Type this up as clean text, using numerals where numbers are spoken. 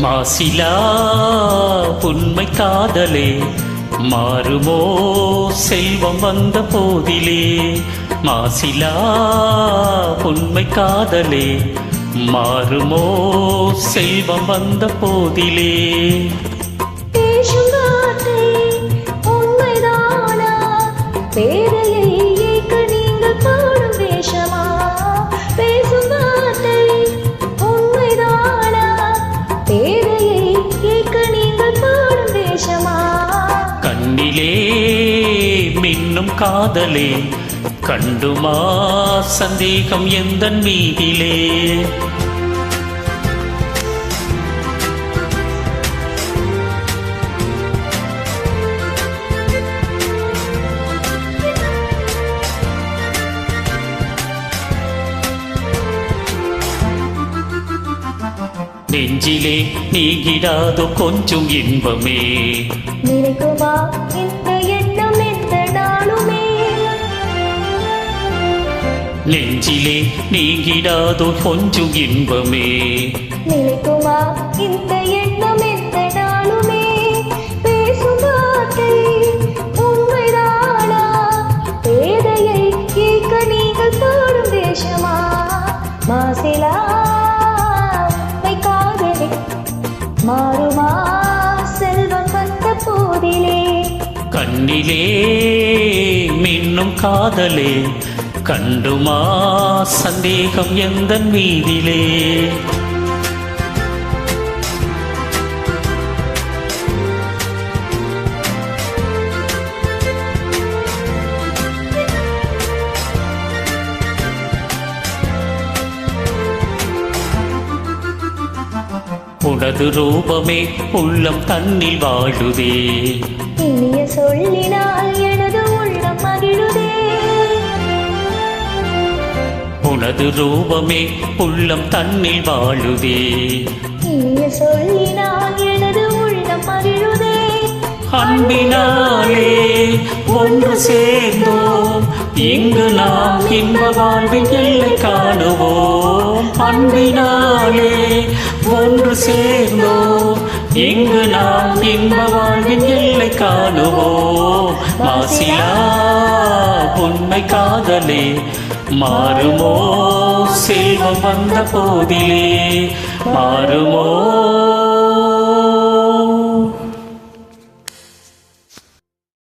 மாசிலா உண்மை காதலே மாறுமோ செல்வம் வந்த போதிலே. மாசிலா உண்மை காதலே மாறுமோ செல்வம் வந்த போதிலே. பேரையை ஏற்க நீங்கள் பாடும் வேஷமா? பேசும் வார்த்தை உண்மைதானா? பேரையை ஏற்க நீங்கள் பாடும் வேஷமா? கண்ணிலே மின்னும் காதலே கண்டுமா சந்தேகம் எந்தன் மீதிலே. நெஞ்சிலே நீங்கிடாதோ கொஞ்சம் இன்பமே. நினைக்குமா இந்த எண்ணம் எந்த நாளுமே? நெஞ்சிலே நீங்கிடாதோ கொஞ்சம் இன்பமே. நினைக்குமா இந்த எண்ணம் எந்த நாளுமே? பேசும் வார்த்தை உண்மைதானா? பேதையை கேட்க நீங்கள் பாடும் வேஷமா? மாசிலா மாறுமா செல்வம் வந்த போதிலே. கண்ணிலே மின்னும் காதலே கண்டுமா சந்தேகம் எந்தன் மீதிலே. உனது ரூபமே உள்ளம் தன்னில் வாழுதே. இனிய சொல்லினால் எனது உள்ளம் மகிழுதே. உனது ரூபமே உள்ளம் தன்னில் வாழுதே. இனிய சொல்லினால் எனது உள்ளம் மகிழுதே. அன்பினாலே ஒன்று சேர்ந்தோம் இங்கு நாம் இன்ப வாழ்வின் எல்லை காணுவோம். அன்பினாலே ஒன்று சேர்ந்தோம் இங்கு நாம் இன்ப வாழ்வின் எல்லை காணுவோம். மாசிலா உண்மை காதலே மாறுமோ செல்வம் வந்த போதிலே. மாறுமோ